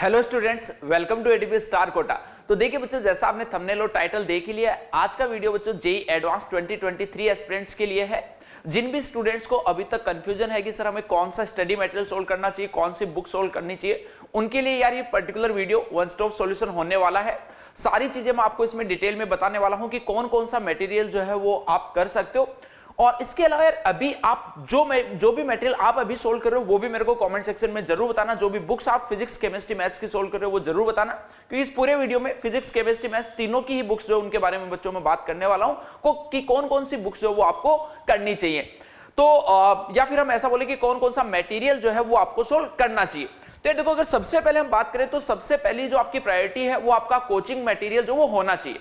Hello students, welcome to ADP star Kota. तो देखिए बच्चों, जैसा आपने थंबनेल और टाइटल देख ही लिया, आज का वीडियो बच्चों जेईई एडवांस 2023 एस्पिरेंट्स के लिए है। जिन भी स्टूडेंट्स को अभी तक कंफ्यूजन है कि सर हमें कौन सा स्टडी मटेरियल सोल्व करना चाहिए, कौन सी बुक सोल्व करनी चाहिए, उनके लिए यार ये particular video one stop solution होने वाला है। सारी चीजें मैं आपको इसमें डिटेल में बताने वाला हूं कि कौन कौन सा मटेरियल जो है वो आप कर सकते हो। और इसके अलावा यार अभी आप जो भी मटेरियल आप अभी सोल्व कर रहे हो वो भी मेरे को कमेंट सेक्शन में जरूर बताना। जो भी बुक्स आप फिजिक्स केमिस्ट्री मैथ्स की सोल्व कर रहे हो वो जरूर बताना, क्योंकि इस पूरे वीडियो में फिजिक्स केमिस्ट्री मैथ्स तीनों की ही बुक्स जो उनके बारे में बच्चों में बात करने वाला हूं कि कौन कौन सी बुक्स जो वो आपको करनी चाहिए। तो या फिर हम ऐसा बोले कि कौन कौन सा मटेरियल जो है वो आपको सोल्व करना चाहिए। तो देखो, अगर सबसे पहले हम बात करें तो सबसे पहली जो आपकी प्रायोरिटी है वो आपका कोचिंग मटेरियल जो वो होना चाहिए।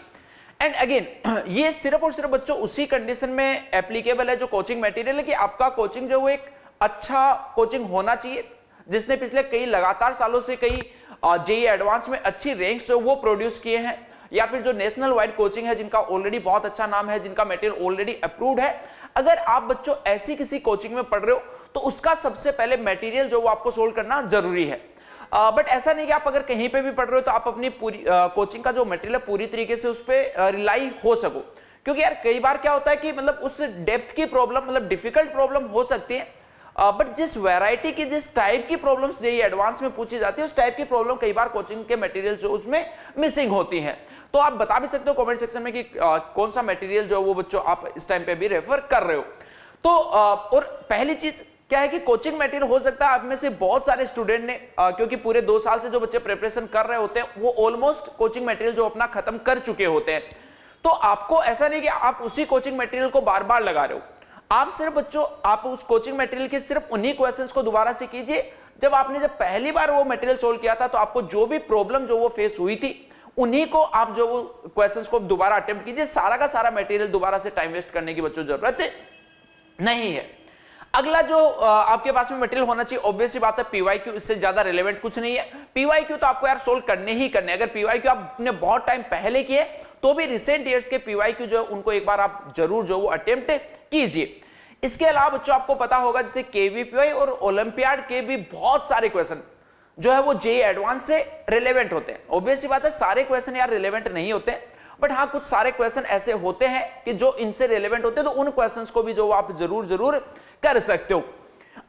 एंड अगेन ये सिर्फ और सिर्फ बच्चों उसी कंडीशन में एप्लीकेबल है जो कोचिंग मटेरियल है कि आपका कोचिंग जो वो एक अच्छा कोचिंग होना चाहिए जिसने पिछले कई लगातार सालों से कई जेईई एडवांस में अच्छी रैंक्स जो वो प्रोड्यूस किए हैं, या फिर जो नेशनल वाइड कोचिंग है जिनका ऑलरेडी बहुत अच्छा नाम है, जिनका मटेरियल ऑलरेडी अप्रूव्ड है। अगर आप बच्चों ऐसी किसी कोचिंग में पढ़ रहे हो तो उसका सबसे पहले मटेरियल जो वो आपको सोल्व करना जरूरी है। बट ऐसा नहीं कि आप अगर कहीं पे भी पढ़ रहे हो तो आप अपनी पूरी कोचिंग का जो मटेरियल है पूरी तरीके से उस पर रिलाई हो सको, क्योंकि यार कई बार क्या होता है कि मतलब उस डेप्थ की प्रॉब्लम, मतलब डिफिकल्ट प्रॉब्लम हो सकती है, बट जिस वैरायटी की, जिस टाइप की प्रॉब्लम्स जेईई एडवांस में पूछी जाती है उस टाइप की प्रॉब्लम कई बार कोचिंग के मटेरियल जो उसमें मिसिंग होती है। तो आप बता भी सकते हो कमेंट सेक्शन में कि कौन सा मटेरियल जो वो बच्चों आप इस टाइम पे भी रेफर कर रहे हो। तो और पहली चीज क्या है कि कोचिंग मटेरियल हो सकता है आप में से बहुत सारे स्टूडेंट ने क्योंकि पूरे 2 साल से जो बच्चे प्रिपरेशन कर रहे होते हैं वो ऑलमोस्ट कोचिंग मटेरियल जो अपना खत्म कर चुके होते हैं। तो आपको ऐसा नहीं कि आप उसी कोचिंग मटेरियल को बार बार लगा रहे हो। आप सिर्फ बच्चों आप उस कोचिंग मटेरियल के सिर्फ उन्हीं क्वेश्चंस को दोबारा से कीजिए जब आपने पहली बार वो मटेरियल सोल्व किया था, तो आपको जो भी प्रॉब्लम जो वो फेस हुई थी उन्हीं को आप जो वो क्वेश्चंस को दोबारा अटेम्प्ट कीजिए। सारा का सारा मटेरियल दोबारा से टाइम वेस्ट करने की बच्चों जरूरत नहीं है। अगला जो आपके पास में मटेरियल होना चाहिए, ऑब्वियस सी बात है पीवाईक्यू, इससे ज्यादा रिलेवेंट कुछ नहीं है। पीवाईक्यू तो आपको यार सोल्व करने ही करने। अगर पीवाईक्यू आपने बहुत टाइम पहले किए तो भी रिसेंट ईयर्स के पीवाईक्यू जो है उनको एक बार आप जरूर जो वो अटेम्प्ट कीजिए। इसके अलावा बच्चों आपको पता होगा जैसे केवीपीवाई और ओलंपियाड के भी बहुत सारे क्वेश्चन जो है वो जेईई एडवांस से रिलेवेंट होते हैं। ऑब्वियस सी बात है सारे क्वेश्चन यार रिलेवेंट नहीं होते, बट हाँ कुछ सारे क्वेश्चन ऐसे होते हैं कि जो इनसे रिलेवेंट होते हैं, तो उन क्वेश्चंस को भी जो आप जरूर कर सकते हो।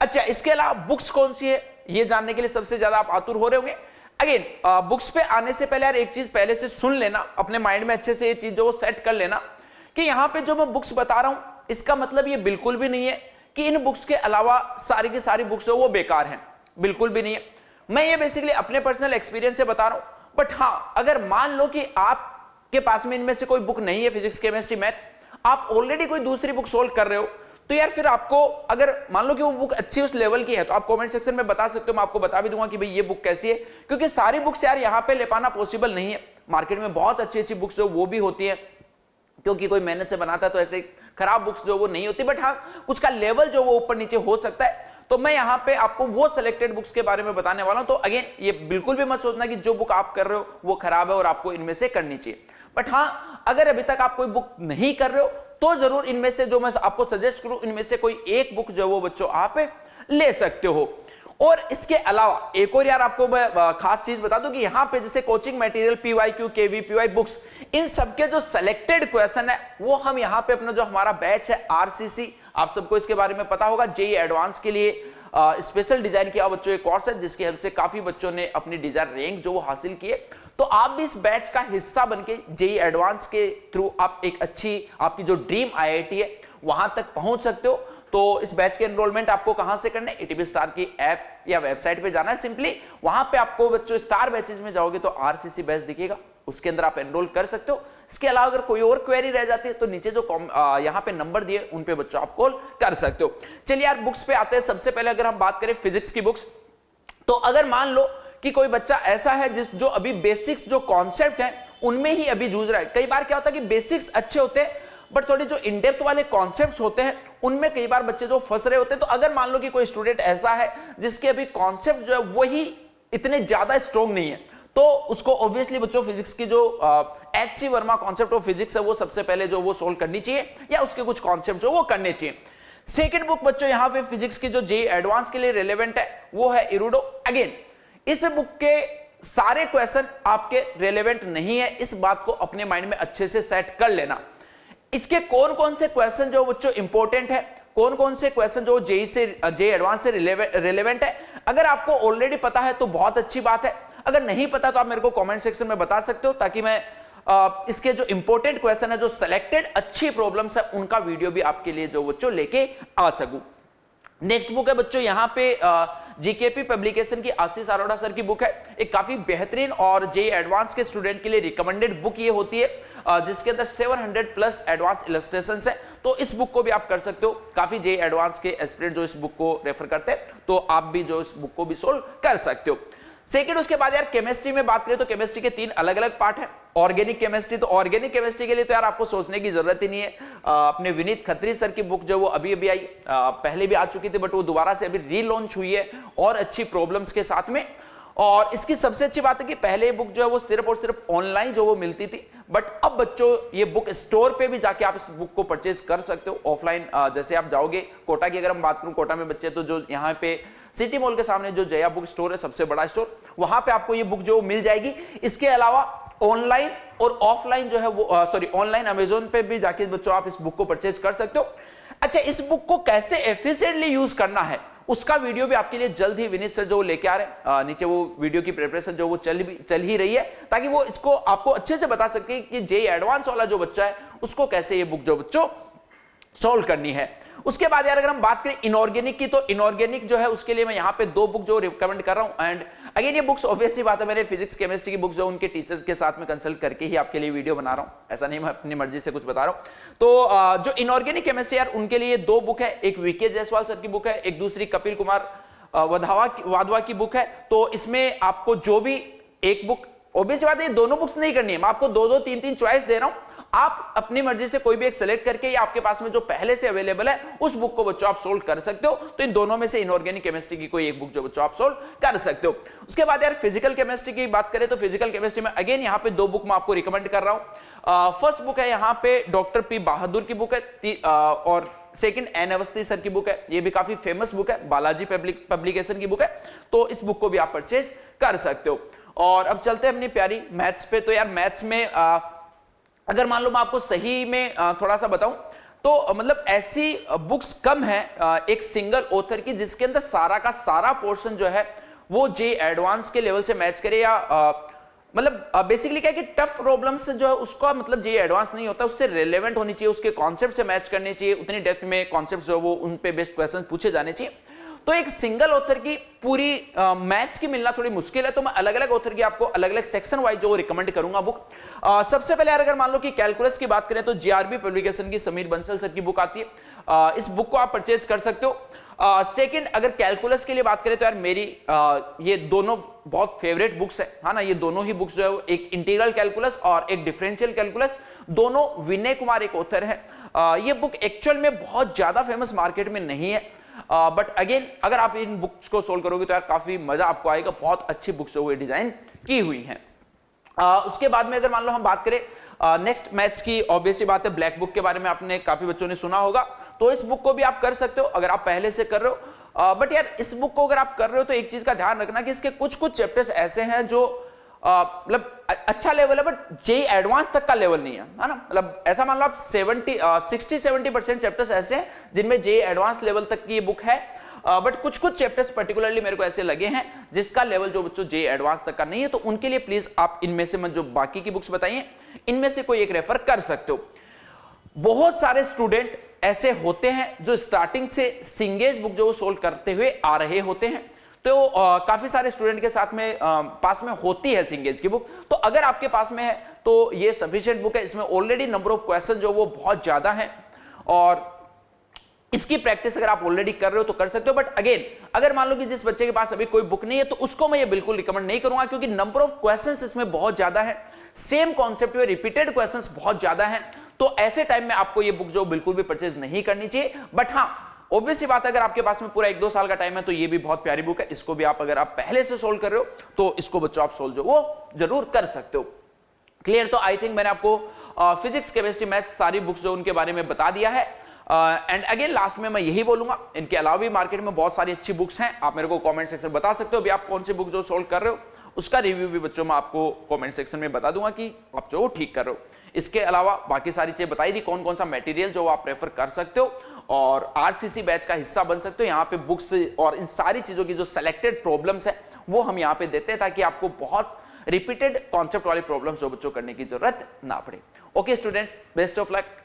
अच्छा, इसके अलावा बुक्स कौन सी है ये जानने के लिए सबसे ज्यादा आप आतुर हो रहे होंगे। अगेन बुक्स पे आने से पहले यार एक चीज पहले से सुन लेना, अपने माइंड में अच्छे से ये चीज जो वो सेट कर लेना कि यहां पे जो मैं बुक्स बता रहा हूं इसका मतलब ये बिल्कुल भी नहीं है कि इन बुक्स के अलावा सारी की सारी बुक्स वो बेकार हैं, बिल्कुल भी नहीं है। मैं ये बेसिकली अपने पर्सनल एक्सपीरियंस से बता रहा हूं। बट हाँ, अगर मान लो कि आपके पास में इनमें से कोई बुक नहीं है फिजिक्स केमिस्ट्री मैथ, आप ऑलरेडी कोई दूसरी बुक सोल्व कर रहे हो, तो यार फिर आपको अगर मान लो कि वो बुक अच्छी उस लेवल की है तो आप कमेंट सेक्शन में बता सकते हो, मैं आपको बता भी दूंगा कि भाई ये बुक कैसी है, क्योंकि सारी बुक्स यार यहाँ पे ले पाना पॉसिबल नहीं है। मार्केट में बहुत अच्छी अच्छी बुक्स जो वो भी होती है, क्योंकि कोई मेहनत से बनाता है तो ऐसे खराब बुक्स जो वो नहीं होती, बट हाँ कुछ का लेवल जो वो ऊपर नीचे हो सकता है। तो मैं यहाँ पे आपको वो सिलेक्टेड बुक्स के बारे में बताने वाला हूं। तो अगेन ये बिल्कुल भी मत सोचना कि जो बुक आप कर रहे हो वो खराब है और आपको इनमें से करनी चाहिए। बट हाँ, अगर अभी तक आप कोई बुक नहीं कर रहे हो तो जरूर इनमें से जो मैं आपको सजेस्ट करूं इनमें से कोई एक बुक जो वो बच्चों आप ले सकते हो। और इसके अलावा एक और यार आपको मैं खास चीज बता दूं कि यहां पे जैसे coaching material, PYQ, KVPY books, इन सबके जो सिलेक्टेड क्वेश्चन है वो हम यहां पे अपना जो हमारा बैच है आरसीसी, आप सबको इसके बारे में पता होगा, जेईई एडवांस के लिए स्पेशल डिजाइन किया बच्चों एक कोर्स है जिसकी हेल्प से काफी बच्चों ने अपनी डिजायर रैंक जो वो हासिल किए। तो आप भी इस बैच का हिस्सा बनके जेईई एडवांस के थ्रू आप एक अच्छी आपकी जो ड्रीम आईआईटी है वहां तक पहुंच सकते हो। तो इस बैच के एनरोलमेंट आपको कहां से करना है, एटीपी स्टार की ऐप या वेबसाइट पे जाना है। सिंपली वहां पे आपको बच्चों स्टार बैचेस में जाओगे तो आरसीसी बैच दिखेगा, उसके अंदर आप एनरोल कर सकते हो। इसके अलावा अगर कोई और क्वेरी रह जाती है तो नीचे जो यहाँ पे नंबर दिए उन पे बच्चों आप कॉल कर सकते हो। चलिए यार बुक्स पे आते हैं। सबसे पहले अगर हम बात करें फिजिक्स की बुक्स, तो अगर मान लो कि कोई बच्चा ऐसा है जो अभी बेसिक्स जो कॉन्सेप्ट है उनमें ही अभी जूझ रहा है। कई बार क्या होता है कि बेसिक्स अच्छे होते हैं बट थोड़े जो इनडेप्थ वाले कॉन्सेप्ट्स होते हैं उनमें कई बार बच्चे जो फंस रहे होते हैं। तो अगर मान लो कि कोई स्टूडेंट ऐसा है जिसके अभी कॉन्सेप्ट जो है वही इतने ज्यादा स्ट्रॉन्ग नहीं है, तो उसको ऑब्वियसली बच्चों फिजिक्स की जो एच.सी. वर्मा कॉन्सेप्ट ऑफ फिजिक्स है वो सबसे पहले जो वो सोल्व करनी चाहिए या उसके कुछ कॉन्सेप्ट जो वो करने चाहिए। सेकंड बुक बच्चों यहां पे फिजिक्स की जो जेईई एडवांस के लिए रिलेवेंट है वो है इरुडो। अगेन इस बुक के सारे क्वेश्चन आपके रेलेवेंट नहीं है, इस बात को अपने माइंड में अच्छे से सेट कर लेना। इसके कौन कौन से क्वेश्चन जो बच्चों इंपॉर्टेंट है, कौन कौन से क्वेश्चन जो जेईई एडवांस से रिलेवेंट है, अगर आपको ऑलरेडी पता है तो बहुत अच्छी बात है, अगर नहीं पता तो आप मेरे को कमेंट सेक्शन में बता सकते हो, ताकि मैं इसके जो इंपॉर्टेंट क्वेश्चन है, जो सिलेक्टेड अच्छी प्रॉब्लम्स है, उनका वीडियो भी आपके लिए जो बच्चों लेके आ सकूं। नेक्स्ट बुक है बच्चों यहां पे जीकेपी पब्लिकेशन की आशीष अरोड़ा सर की बुक है। एक काफी बेहतरीन और जेईई एडवांस के स्टूडेंट के लिए रिकमेंडेड बुक ये होती है, जिसके अंदर 700 प्लस एडवांस इलस्ट्रेशंस है। तो इस बुक को भी आप कर सकते हो। काफी जेईई एडवांस के एस्पिरेंट जो इस बुक को रेफर करते हैं, तो आप भी जो इस बुक को भी सोल्व कर सकते हो। सेकंड, उसके बाद यार केमिस्ट्री में बात करें तो केमिस्ट्री के 3 अलग अलग पार्ट है। ऑर्गेनिक केमिस्ट्री, तो ऑर्गेनिक केमिस्ट्री के लिए तो यार आपको सोचने की जरूरत ही नहीं है। अपने विनीत खत्री सर की बुक जो वो अभी अभी आई, पहले भी आ चुकी थी बट वो दोबारा से अभी रीलॉन्च हुई है और अच्छी प्रॉब्लम्स के साथ में। और इसकी सबसे अच्छी बात है कि पहले बुक जो है वो सिर्फ और सिर्फ ऑनलाइन जो वो मिलती थी, बट अब बच्चों ये बुक स्टोर पे भी जाके आप इस बुक को परचेज कर सकते हो ऑफलाइन। जैसे आप जाओगे कोटा की, अगर हम बात करूं कोटा में बच्चे, तो जो यहाँ पे सिटी मॉल के सामने जो जया बुक स्टोर है, सबसे बड़ा स्टोर, वहां पे आपको ये बुक जो मिल जाएगी। इसके अलावा ऑनलाइन और ऑफलाइन जो है वो ऑनलाइन अमेजोन पे भी जाके बच्चों आप इस बुक को परचेज कर सकते हो। अच्छा, इस बुक को कैसे एफिशिएंटली यूज करना है उसका वीडियो भी आपके लिए जल्द ही विनीत सर जो लेके आ रहे हैं। नीचे वो वीडियो की प्रिपरेशन जो वो चल ही रही है, ताकि वो इसको आपको अच्छे से बता सके कि जेईई एडवांस वाला जो बच्चा है उसको कैसे ये बुक जो बच्चों सॉल्व करनी है। उसके बाद यार अगर हम बात करें इनऑर्गेनिक की, तो इनऑर्गेनिक जो है उसके लिए मैं यहाँ पे 2 बुक जो रिकमेंड कर रहा हूँ। एंड अगेन ये बुक्स ऑब्वियसली बात है, मैंने फिजिक्स केमिस्ट्री की बुक जो उनके टीचर के साथ में कंसल्ट करके ही आपके लिए वीडियो बना रहा हूँ, ऐसा नहीं मैं अपनी मर्जी से कुछ बता रहा हूँ। तो जो इनऑर्गेनिक केमिस्ट्री यार उनके लिए 2 बुक है, एक वीके जायसवाल सर की बुक है, एक दूसरी कपिल कुमार वाधवा की बुक है। तो इसमें आपको जो भी एक बुक, ऑब्वियसली बात है ये दोनों बुक्स नहीं करनी है, मैं आपको 2-2 3-3 चॉइस दे रहा हूं, आप अपनी मर्जी से कोई भी एक सेलेक्ट करके या आपके पास में जो पहले से अवेलेबल है उस बुक को बच्चों आप सोल्व कर सकते हो। तो इन दोनों में से इनऑर्गेनिक केमिस्ट्री की कोई एक बुक जो बच्चों आप सोल्व कर सकते हो। उसके बाद यार फिजिकल केमिस्ट्री की बात करें तो फिजिकल केमिस्ट्री में अगेन यहाँ पे 2 बुक मैं आपको रिकमेंड कर रहा हूँ। फर्स्ट बुक है यहाँ पे डॉक्टर पी बहादुर की बुक है, और सेकंड एन अवस्थी सर की बुक है। ये भी काफी फेमस बुक है, बालाजी पब्लिकेशन की बुक है, तो इस बुक को भी आप परचेज कर सकते हो। और अब चलते हैं अपनी प्यारी मैथ्स पे। तो यार मैथ्स में अगर मान लो मैं आपको सही में थोड़ा सा बताऊं तो मतलब ऐसी बुक्स कम है एक सिंगल ऑथर की जिसके अंदर सारा का सारा पोर्शन जो है वो जेईई एडवांस के लेवल से मैच करे, या मतलब बेसिकली क्या है कि टफ प्रॉब्लम्स जो है उसका मतलब जेईई एडवांस नहीं होता, उससे रिलेवेंट होनी चाहिए, उसके कॉन्सेप्ट से मैच करने चाहिए, उतनी डेप्थ में कॉन्सेप्ट जो वो उन पे बेस्ड क्वेश्चन पूछे जाने चाहिए। तो एक सिंगल ऑथर की पूरी मैथ्स की मिलना थोड़ी मुश्किल है, तो मैं अलग अलग ऑथर की आपको अलग अलग सेक्शन वाइज जो रिकमेंड करूंगा बुक। सबसे पहले यार अगर मान लो कि कैलकुलस की बात करें तो जीआरबी पब्लिकेशन की समीर बंसल सर की बुक आती है, इस बुक को आप परचेज कर सकते हो। सेकंड, अगर कैलकुलस के लिए बात करें तो यार मेरी ये दोनों बहुत फेवरेट बुक्स है, हाँ ना, ये दोनों ही बुक्स जो है एक इंटीग्रल कैलकुलस और एक डिफरेंशियल कैलकुलस, दोनों विनय कुमार एक ऑथर है। ये बुक एक्चुअल में बहुत ज्यादा फेमस मार्केट में नहीं है, बट अगेन अगर आप इन बुक्स को सोल्व करोगे तो यार काफी मजा आपको आएगा, बहुत अच्छी बुक्स जो डिजाइन की हुई हैं। उसके बाद में अगर मान लो हम बात करें नेक्स्ट मैथ्स की, ऑब्वियसली बात है ब्लैक बुक के बारे में आपने काफी बच्चों ने सुना होगा, तो इस बुक को भी आप कर सकते हो अगर आप पहले से कर रहे हो। बट यार इस बुक को अगर आप कर रहे हो तो एक चीज का ध्यान रखना कि इसके कुछ कुछ चैप्टर्स ऐसे हैं जो मतलब अच्छा लेवल है बट जेईई एडवांस तक का लेवल नहीं है, है ना। मतलब ऐसा मान लो आप 60-70% चैप्टर्स ऐसे हैं जिनमें जेईई एडवांस लेवल तक की ये बुक है, बट कुछ कुछ चैप्टर्स पर्टिकुलरली मेरे को ऐसे लगे हैं जिसका लेवल जो बच्चों जेईई एडवांस तक का नहीं है, तो उनके लिए प्लीज आप इनमें से जो बाकी की बुक्स बताइए इनमें से कोई एक रेफर कर सकते हो। बहुत सारे स्टूडेंट ऐसे होते हैं जो स्टार्टिंग से सिंगेज बुक जो सोल्व करते हुए आ रहे होते हैं, तो काफी सारे स्टूडेंट के साथ में पास में होती है सिंगेज की बुक, तो अगर आपके पास में है तो ये सफिशिएंट बुक है। इसमें ऑलरेडी नंबर ऑफ क्वेश्चन जो वो बहुत ज्यादा है और इसकी प्रैक्टिस अगर आप ऑलरेडी कर रहे हो तो कर सकते हो। बट अगेन अगर मान लो कि जिस बच्चे के पास अभी कोई बुक नहीं है तो उसको मैं ये बिल्कुल रिकमेंड नहीं करूंगा, क्योंकि नंबर ऑफ क्वेश्चंस इसमें बहुत ज्यादा है, सेम कॉन्सेप्ट में रिपीटेड क्वेश्चंस बहुत ज्यादा हैं, तो ऐसे टाइम में आपको ये बुक जो बिल्कुल भी परचेज नहीं करनी चाहिए। बट हाँ, ऑब्वियसली बात है अगर आपके पास में पूरा 1-2 साल का टाइम है तो ये भी बहुत प्यारी बुक है, इसको भी आप अगर आप पहले से सोल्व कर रहे हो तो इसको बच्चों आप सोल्व जो वो जरूर कर सकते हो। क्लियर? तो आई थिंक मैंने आपको फिजिक्स केमिस्ट्री मैथ्स सारी बुक्स जो उनके बारे में बता दिया है। एंड अगेन लास्ट में मैं यही बोलूंगा, इनके अलावा भी मार्केट में बहुत सारी अच्छी बुक्स हैं, आप मेरे को कमेंट सेक्शन में बता सकते हो अभी आप कौन सी बुक जो सोल्व कर रहे हो, उसका रिव्यू भी बच्चों मैं आपको कमेंट सेक्शन में बता दूंगा कि आप जो ठीक कर रहे हो। इसके अलावा बाकी सारी चीजें बताई दी, कौन कौन सा मटेरियल जो आप प्रेफर कर सकते हो और आरसीसी बैच का हिस्सा बन सकते हो। यहाँ पे बुक्स और इन सारी चीजों की जो सेलेक्टेड प्रॉब्लम्स है वो हम यहाँ पे देते हैं, ताकि आपको बहुत रिपीटेड कॉन्सेप्ट वाली प्रॉब्लम्स जो बच्चों करने की जरूरत ना पड़े। Okay students, best of luck.